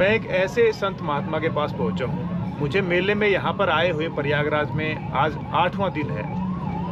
मैं एक ऐसे संत महात्मा के पास पहुंचा हूं। मुझे मेले में यहाँ पर आए हुए प्रयागराज में आज 8वां दिन है,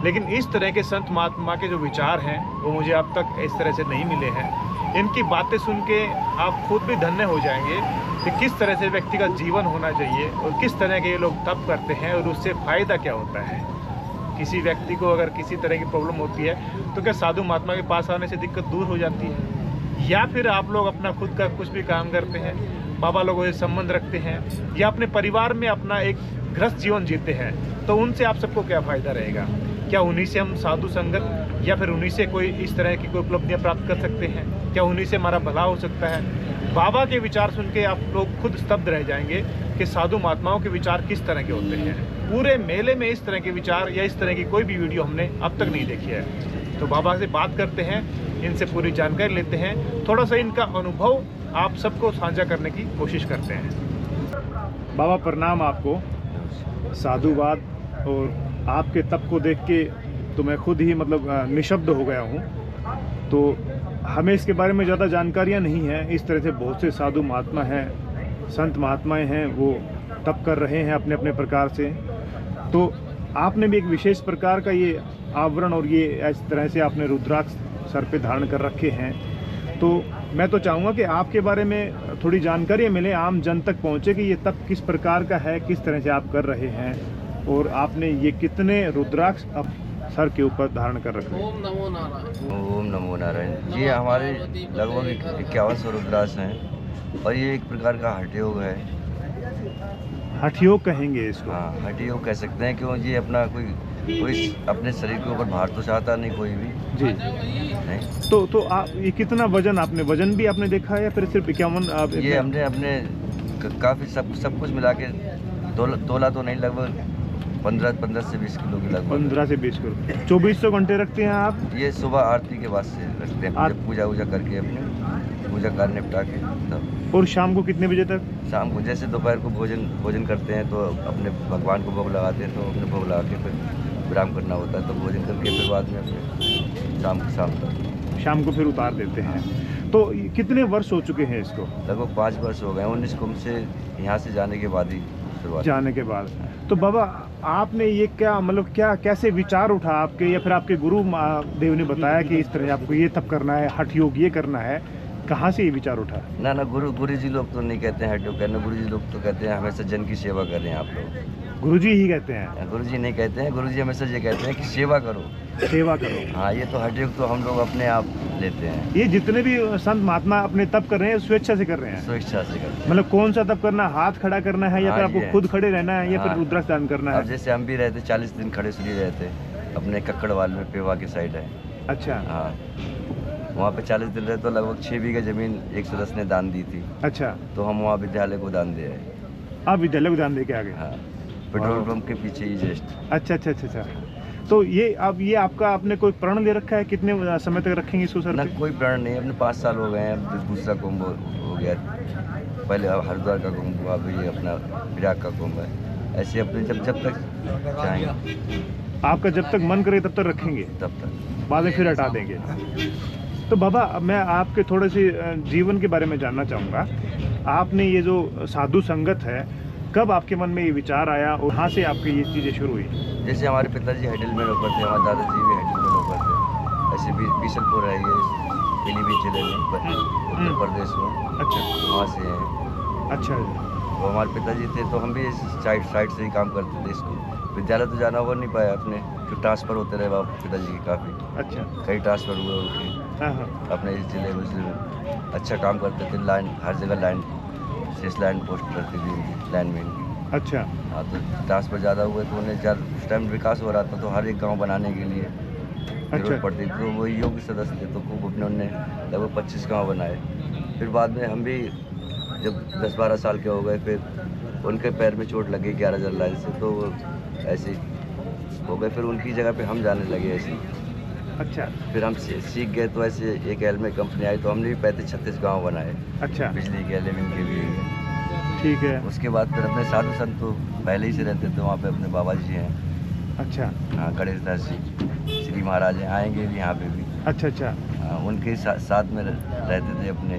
लेकिन इस तरह के संत महात्मा के जो विचार हैं वो मुझे अब तक इस तरह से नहीं मिले हैं। इनकी बातें सुन के आप खुद भी धन्य हो जाएंगे कि किस तरह से व्यक्ति का जीवन होना चाहिए और किस तरह के ये लोग तप करते हैं और उससे फ़ायदा क्या होता है। किसी व्यक्ति को अगर किसी तरह की प्रॉब्लम होती है तो क्या साधु महात्मा के पास आने से दिक्कत दूर हो जाती है, या फिर आप लोग अपना खुद का कुछ भी काम करते हैं, बाबा लोगों से संबंध रखते हैं, या अपने परिवार में अपना एक गृहस्थ जीवन जीते हैं, तो उनसे आप सबको क्या फ़ायदा रहेगा? क्या उन्हीं से हम साधु संगत या फिर उन्हीं से कोई इस तरह की कोई उपलब्धियाँ प्राप्त कर सकते हैं? क्या उन्हीं से हमारा भला हो सकता है? बाबा के विचार सुन के आप लोग खुद स्तब्ध रह जाएंगे कि साधु महात्माओं के विचार किस तरह के होते हैं। पूरे मेले में इस तरह के विचार या इस तरह की कोई भी वीडियो हमने अब तक नहीं देखी है। तो बाबा से बात करते हैं, इनसे पूरी जानकारी लेते हैं, थोड़ा सा इनका अनुभव आप सबको साझा करने की कोशिश करते हैं। बाबा प्रणाम आपको। साधुवाद और आपके तप को देख के तो मैं खुद ही निशब्द हो गया हूँ। तो हमें इसके बारे में ज़्यादा जानकारियाँ नहीं हैं। इस तरह से बहुत से साधु महात्मा हैं, संत महात्माएं हैं, वो तप कर रहे हैं अपने अपने प्रकार से। तो आपने भी एक विशेष प्रकार का ये आवरण और ये इस तरह से आपने रुद्राक्ष सर पे धारण कर रखे हैं। तो मैं तो चाहूँगा कि आपके बारे में थोड़ी जानकारी मिले, आम जन तक पहुँचे कि ये तप किस प्रकार का है, किस तरह से आप कर रहे हैं और आपने ये कितने रुद्राक्ष अब सर के ऊपर धारण कर रखे हैं। ओम नमो नारायण। ओम नमो नारायण जी। हमारे लगभग 5100 रुद्राक्ष हैं और ये एक प्रकार का हठ योग है। हठ योग कहेंगे इसको? हाँ, हठ योग कह सकते हैं। क्यों जी, अपना कोई अपने शरीर के ऊपर भार तो चाहता नहीं कोई भी जी नहीं। तो आप ये कितना वजन, आपने वजन भी आपने देखा है या फिर सिर्फ 51 आप? ये हमने अपने काफ़ी सब कुछ मिला के तोला तो नहीं, लगभग 15 से 20 किलो के लगभग। 15 से 20 किलो। 2400 घंटे रखते हैं आप? ये सुबह आरती के बाद से रखते हैं, पूजा वूजा करके अपने पूजा कार्य निपटा के तब। और शाम को कितने बजे तक? शाम को जैसे दोपहर को भोजन करते हैं तो अपने भगवान को भोग लगाते हैं, तो अपने भोग लगा के फिर विराम करना होता है, तो भोजन करके फिर बाद में अपने शाम को फिर उतार देते हैं। तो कितने वर्ष हो चुके हैं इसको? लगभग 5 वर्ष हो गए। 19 कुंभ से यहाँ से जाने के बाद ही शुरुआत। जाने के बाद तो बाबा आपने ये क्या कैसे विचार उठा आपके, या फिर आपके गुरु देव ने बताया कि इस तरह आपको ये तप करना है, हठ योग ये करना है? कहाँ से ये विचार उठा? ना गुरु जी लोग तो नहीं कहते हैं हठ योग करना। गुरु जी लोग तो कहते हैं हमेशा जन की सेवा कर रहे हैं आप लोग। गुरुजी ही कहते हैं? गुरुजी नहीं कहते हैं। गुरुजी हमेशा ये कहते हैं कि सेवा करो, सेवा करो। हाँ, ये तो हठ योग तो हम लोग अपने आप लेते हैं। ये जितने भी संत महात्मा अपने तप कर रहे हैं स्वेच्छा से कर रहे हैं? स्वेच्छा से करते हैं। कौन सा तप करना, हाथ खड़ा करना है या फिर आपको खुद खड़े रहना है या फिर रुद्राक्ष दान करना है? अब जैसे हम भी रहते 40 दिन खड़े सूर्य रहते अपने कक्कड़वाल में, पेवा के साइड है। अच्छा। हाँ, वहाँ पे 40 दिन रहे तो लगभग 6 बीघा जमीन एक सदस्य ने दान दी थी। अच्छा। तो हम वहाँ विद्यालय को दान दे आए। आप विद्यालय को दान दे के आ गए? हाँ, पेट्रोल पंप के पीछे ही जस्ट। अच्छा। तो ये आपका आपने कोई प्रण ले रखा है? कितने समय तक रखेंगे इसको सर? ना, कोई प्रण नहीं। अपने 5 साल हो गए हैं। अब दूसरा कुंभ हो गया। पहले हरिद्वार का कुंभ हुआ, अभी अपना प्रयाग का कुंभ है। ऐसे अपने जब तक चाहेंगे। आपका जब तक मन करे तब तक रखेंगे? तब तक, बाद में फिर हटा देंगे। तो बाबा मैं आपके थोड़े से जीवन के बारे में जानना चाहूँगा। आपने ये जो साधु संगत है, कब आपके मन में ये विचार आया और कहाँ से आपकी ये चीज़ें शुरू हुई? जैसे हमारे पिताजी हैडल में नौकर थे, हमारे दादाजी भी हैडल में नौकर थे। ऐसे भी बीसलपुर है ये, पीलीभीत जिले में, उत्तर प्रदेश में। अच्छा। वहाँ से हैं। अच्छा। तो हमारे पिताजी थे तो हम भी इस साइड से ही काम करते थे। इसको विद्यालय तो जाना हो नहीं पाया अपने, क्योंकि ट्रांसफ़र होते रहे बाप पिताजी के काफ़ी। अच्छा। कई ट्रांसफ़र हुए उनके अपने इस जिले में। अच्छा काम करते थे, लाइन हर जगह लाइन शेष लाइन पोस्ट करती थी उनकी, लाइन में इनकी। अच्छा। हाँ, तो ट्रांसफ़र ज़्यादा हुए तो उन्हें उस टाइम विकास हो रहा था, तो हर एक गांव बनाने के लिए जरूरत पड़ती थी। तो वही योग्य सदस्य थे, तो खूब अपने उन्होंने लगभग 25 गाँव बनाए। फिर बाद में हम भी जब 10-12 साल के हो गए, फिर उनके पैर में चोट लगी 11,000 लाइन से, तो वो ऐसे हो गए। फिर उनकी जगह पे हम जाने लगे ऐसे। अच्छा। फिर हम सीख गए, तो ऐसे एक एल में कंपनी आई, तो हमने भी 35-36 गाँव बनाए। अच्छा। बिजली के, लिविंग के भी। ठीक है। उसके बाद फिर अपने साधु संत तो पहले ही से रहते थे वहाँ पे। अपने बाबा जी हैं। अच्छा। हाँ, गणेश दास जी श्री महाराज आएंगे भी यहाँ पे भी। अच्छा। हाँ, उनके साथ में रहते थे अपने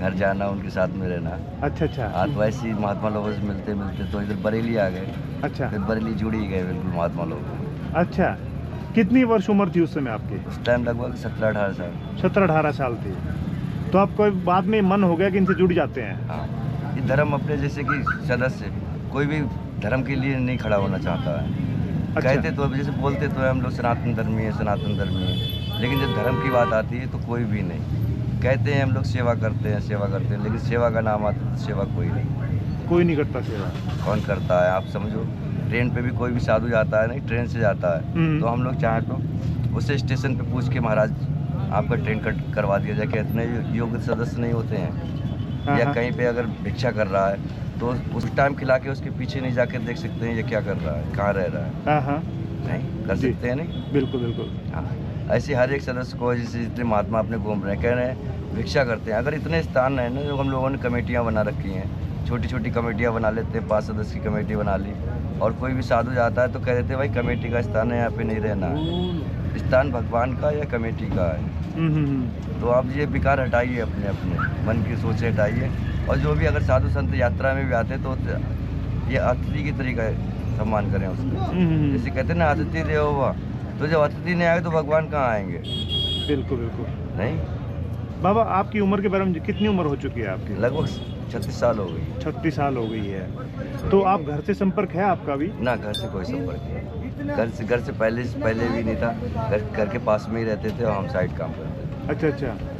घर जाना, उनके साथ में रहना। अच्छा अच्छा। हाँ, तो ऐसे ही महात्मा लोगों से मिलते मिलते तो इधर बरेली आ गए। अच्छा फिर बरेली जुड़ ही गए बिल्कुल महात्मा लोगों में। अच्छा। कितनी वर्ष उम्र थी उस समय आपकी? उस टाइम लगभग 17-18 साल। 17-18 साल थी। तो आपको बाद में मन हो गया कि इनसे जुड़ जाते हैं? हाँ, ये धर्म अपने जैसे कि सदस्य कोई भी धर्म के लिए नहीं खड़ा होना चाहता है। अच्छा। कहते तो जैसे बोलते तो है हम लोग सनातन धर्मी है, सनातन धर्मी है, लेकिन जब धर्म की बात आती है तो कोई भी नहीं। कहते हैं हम लोग सेवा करते हैं, सेवा करते हैं, लेकिन सेवा का नाम आता है तो सेवा कोई नहीं। कोई नहीं करता सेवा। कौन करता है? आप समझो, ट्रेन पे भी कोई भी साधु जाता है, नहीं ट्रेन से जाता है, तो हम लोग चाहें तो उससे स्टेशन पे पूछ के महाराज आपका ट्रेन कट करवा दिया जाए, कि इतने योग्य सदस्य नहीं होते हैं। या कहीं पे अगर भिक्षा कर रहा है तो उस टाइम खिला के उसके पीछे नहीं जाके देख सकते हैं ये क्या कर रहा है, कहाँ रह रहा है। नहीं कर सकते हैं। नहीं, बिल्कुल बिल्कुल। हाँ, ऐसे हर एक सदस्य को, जैसे जितने महात्मा अपने घूम रहे हैं, कह रहे हैं भिक्षा करते हैं। अगर इतने स्थान है ना, जो हम लोगों ने कमेटियाँ बना रखी हैं, छोटी छोटी कमेटियाँ बना लेते हैं, 5 सदस्य की कमेटी बना ली, और कोई भी साधु जाता है तो कह देते हैं भाई कमेटी का स्थान है, यहाँ पे नहीं रहना है, स्थान भगवान का या कमेटी का है। तो आप ये विकार हटाइए, अपने अपने मन की सोच हटाइए। और जो भी अगर साधु संत यात्रा में भी आते हैं तो ये अतिथि की तरीका सम्मान करें उसका। जैसे कहते हैं ना, अतिथि देवो भव, तो जब अतिथि नहीं आए तो भगवान कहाँ आएंगे? बिल्कुल बिल्कुल। नहीं। बाबा, आपकी उम्र के बारे में कितनी उम्र हो चुकी है आपकी? लगभग 36 साल हो गई। 36 साल हो गई है। तो आप घर से संपर्क है आपका भी? ना, घर से कोई संपर्क नहीं। घर से पहले भी नहीं था। घर के पास में ही रहते थे और हम साइड काम करते थे। अच्छा अच्छा।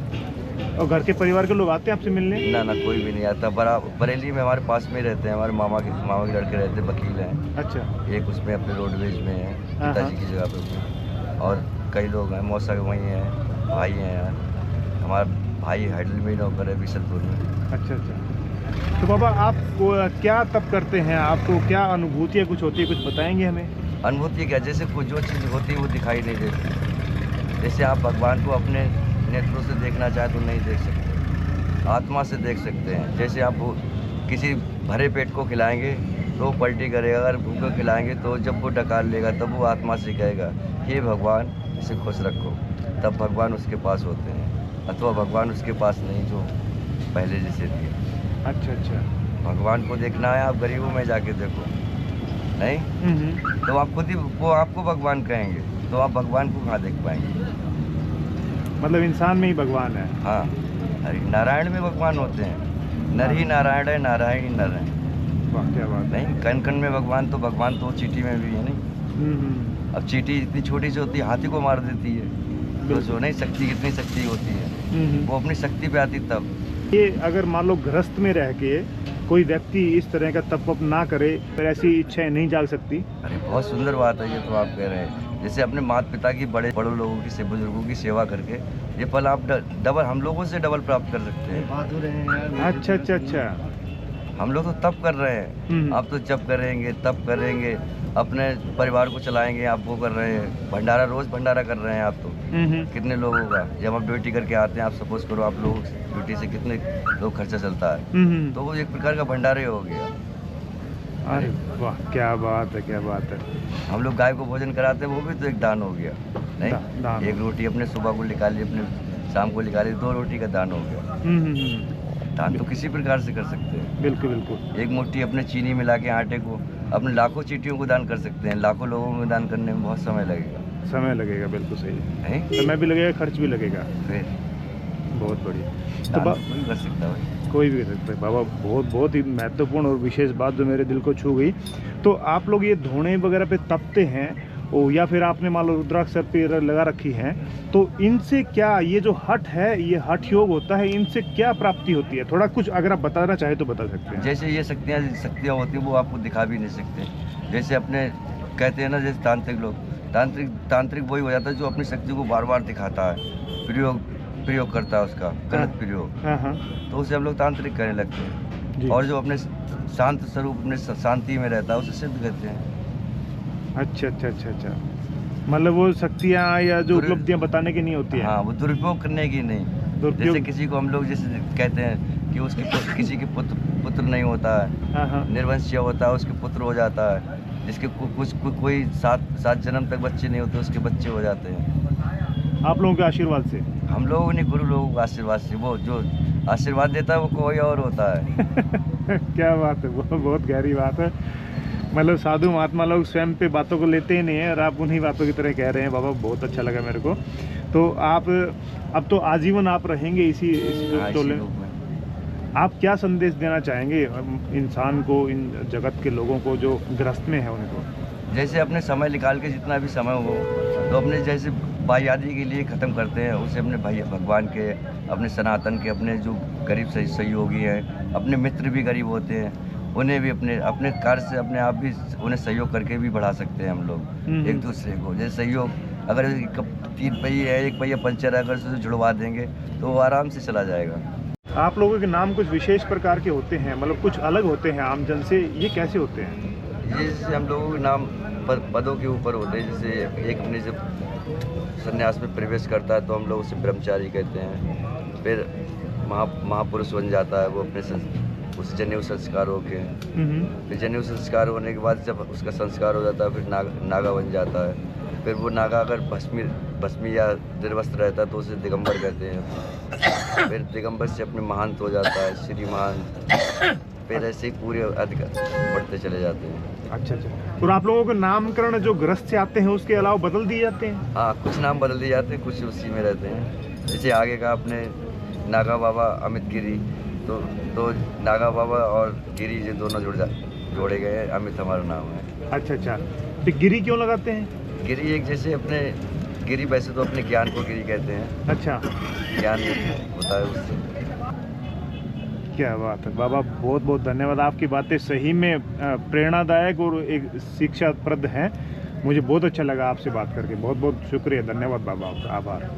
और घर के परिवार के लोग आते हैं आपसे मिलने? ना, कोई भी नहीं आता। बरेली में हमारे पास में ही रहते हैं, हमारे मामा के लड़के रहते हैं, वकील हैं। अच्छा। एक उसमें अपने रोडवेज में है, पिताजी की जगह पे, और कई लोग हैं, मौसा वहीं हैं, भाई हैं। हमारा भाई हाइडल में नौकर है, बिशनपुर में। अच्छा अच्छा। तो बाबा, आप क्या तप करते हैं? आपको क्या अनुभूतियाँ कुछ होती है, कुछ बताएंगे हमें? अनुभूति क्या? जैसे कोई जो चीज़ होती है वो दिखाई नहीं देती। जैसे आप भगवान को अपने नेत्रों से देखना चाहे तो नहीं देख सकते, आत्मा से देख सकते हैं। जैसे आप किसी भरे पेट को खिलाएंगे तो वो पलटी करेगा, अगर भूखे खिलाएंगे तो जब वो डकार लेगा तब वो आत्मा से कहेगा हे भगवान इसे खुश रखो, तब भगवान उसके पास होते हैं। अथवा भगवान उसके पास नहीं जो पहले जैसे थे। अच्छा अच्छा। भगवान को देखना है, आप गरीबों में जाके देखो, नहीं तो आप खुद ही वो आपको भगवान कहेंगे, तो आप भगवान को कहाँ देख पाएंगे? मतलब इंसान में ही भगवान है। हाँ, अरे नारायण में भगवान होते हैं। नर ही नारायण है, नारायण ही नर है। वाह, क्या बात है। नहीं, कण कण में भगवान तो चींटी में भी है। नहीं, अब चींटी इतनी छोटी सी होती है, हाथी को मार देती है, तो जो नहीं शक्ति, कितनी शक्ति होती है, वो अपनी शक्ति पे आती तब। ये अगर मान लो गृहस्थ में रह के कोई व्यक्ति इस तरह का तप ना करे, फिर ऐसी इच्छाएं नहीं जाग सकती? अरे बहुत सुंदर बात है ये तो आप कह रहे हैं। जैसे अपने माता पिता की, बड़े लोगों की, बुजुर्गों की सेवा करके ये फल आप डबल, हम लोगों से डबल प्राप्त कर सकते हैं। अच्छा अच्छा अच्छा। हम लोग तो तप कर रहे हैं, आप तो जप करेंगे, तप करेंगे, अपने परिवार को चलाएंगे, आप वो कर रहे हैं। भंडारा, रोज भंडारा कर रहे हैं आप तो। कितने लोगों का, जब आप ड्यूटी करके आते हैं, आप सपोज करो आप लोग ड्यूटी से कितने लोग खर्चा चलता है, तो वो एक प्रकार का भंडारा ही हो गया। अरे वाह, क्या बात है, क्या बात है। हम लोग गाय को भोजन कराते हैं, वो भी तो एक दान हो गया। नहीं, दान। एक रोटी अपने सुबह को निकाली, अपने शाम को निकाली, 2 रोटी का दान हो गया। दान तो किसी प्रकार से कर सकते हैं। बिल्कुल बिल्कुल। एक मुट्ठी अपने चीनी मिला के आटे को अपने लाखों चींटियों को दान कर सकते हैं। लाखों लोगों में दान करने में बहुत समय लगेगा। बिल्कुल सही है। समय भी लगेगा, खर्च भी लगेगा। फिर बहुत बढ़िया। तो कोई कर सकता है, कोई भी कर सकता है। बाबा, बहुत ही महत्वपूर्ण और विशेष बात जो मेरे दिल को छू गई। तो आप लोग ये धोने वगैरह पे तपते हैं, या फिर आपने मान लो रुद्राक्ष सर पे लगा रखी है, तो इनसे क्या, ये जो हठ है, ये हठ योग होता है, इनसे क्या प्राप्ति होती है? थोड़ा कुछ अगर आप बताना चाहे तो बता सकते हैं। जैसे ये शक्तियाँ होती हैं वो आपको दिखा भी नहीं सकते। जैसे अपने कहते हैं ना, जैसे तांत्रिक लोग, तांत्रिक वही हो जाता है जो अपनी शक्ति को बार बार दिखाता है, प्रयोग करता है उसका गलत प्रयोग, तो उसे हम लोग तांत्रिक करने लगते हैं। और जो अपने शांत स्वरूप, अपने शांति में रहता है, उसे सिद्ध कहते हैं। अच्छा अच्छा अच्छा अच्छा। मतलब वो शक्तियाँ या जो उपलब्धियाँ बताने की नहीं होती है। हाँ, वो दुरुपयोग करने की नहीं। जैसे किसी को हम लोग जैसे कहते हैं कि उसके किसी के पुत्र नहीं होता है, निर्वंशीय होता है, उसके पुत्र हो जाता है। जिसके कोई 7 जन्म तक बच्चे नहीं होते, उसके बच्चे हो जाते हैं। आप लोगों के आशीर्वाद से? हम लोगों ने, गुरु लोगों के आशीर्वाद से। वो जो आशीर्वाद देता है वो कोई और होता है। क्या बात है, बहुत गहरी बात है। मतलब साधु महात्मा लोग स्वयं पे बातों को लेते ही नहीं है और आप उन्हीं बातों की तरह कह रहे हैं। बाबा बहुत अच्छा लगा मेरे को। तो आप अब तो आजीवन आप रहेंगे इसी हाँ, इसी टोले रूप में। आप क्या संदेश देना चाहेंगे इंसान को, इन जगत के लोगों को जो ग्रस्त में है उनको? जैसे अपने समय निकाल के जितना भी समय हो तो अपने जैसे भाईयारी के लिए ख़त्म करते हैं, उसे अपने भाई भगवान के, अपने सनातन के, अपने जो गरीब सहयोगी हैं, अपने मित्र भी गरीब होते हैं, उन्हें भी अपने कार्य से अपने आप भी उन्हें सहयोग करके भी बढ़ा सकते हैं हम लोग एक दूसरे को। जैसे सहयोग, अगर 3 पहिए है, 1 पहिया पंचर है, अगर उसे जुड़वा देंगे तो वो आराम से चला जाएगा। आप लोगों के नाम कुछ विशेष प्रकार के होते हैं, मतलब कुछ अलग होते हैं आम जन से, ये कैसे होते हैं? ये जैसे हम लोगों के नाम पदों के ऊपर होते हैं। जैसे एक अपने जब संन्यास में प्रवेश करता है तो हम लोग उसे ब्रह्मचारी कहते हैं। फिर महापुरुष बन जाता है वो अपने उस जनेऊ संस्कार होके। फिर जनेऊ संस्कार होने के बाद जब उसका संस्कार हो जाता है फिर नागा बन जाता है। फिर वो नागा अगर भस्मी या निर्वस्त्र रहता है तो उसे दिगंबर कहते हैं। फिर दिगंबर से अपने महंत हो जाता है, श्री महंत। फिर ऐसे ही पूरे अधिकार बढ़ते चले जाते हैं। अच्छा। और आप लोगों के नामकरण जो ग्रस्त से आते हैं उसके अलावा बदल दिए जाते हैं? हाँ, कुछ नाम बदल दिए जाते हैं, कुछ उसी में रहते हैं। जैसे आगे का अपने नागा बाबा अमित गिरी, तो नागा बाबा और गिरी ये दोनों जोड़े गए हैं, अमित हमारा नाम है। अच्छा। तो गिरी क्यों लगाते हैं? गिरी एक जैसे अपने गिरी, वैसे तो अपने ज्ञान को गिरी कहते हैं। अच्छा, ज्ञान होता है उससे। क्या बात है बाबा, बहुत बहुत धन्यवाद। आपकी बातें सही में प्रेरणादायक और एक शिक्षाप्रद हैं। मुझे बहुत अच्छा लगा आपसे बात करके। बहुत बहुत शुक्रिया, धन्यवाद बाबा, आपका आभार।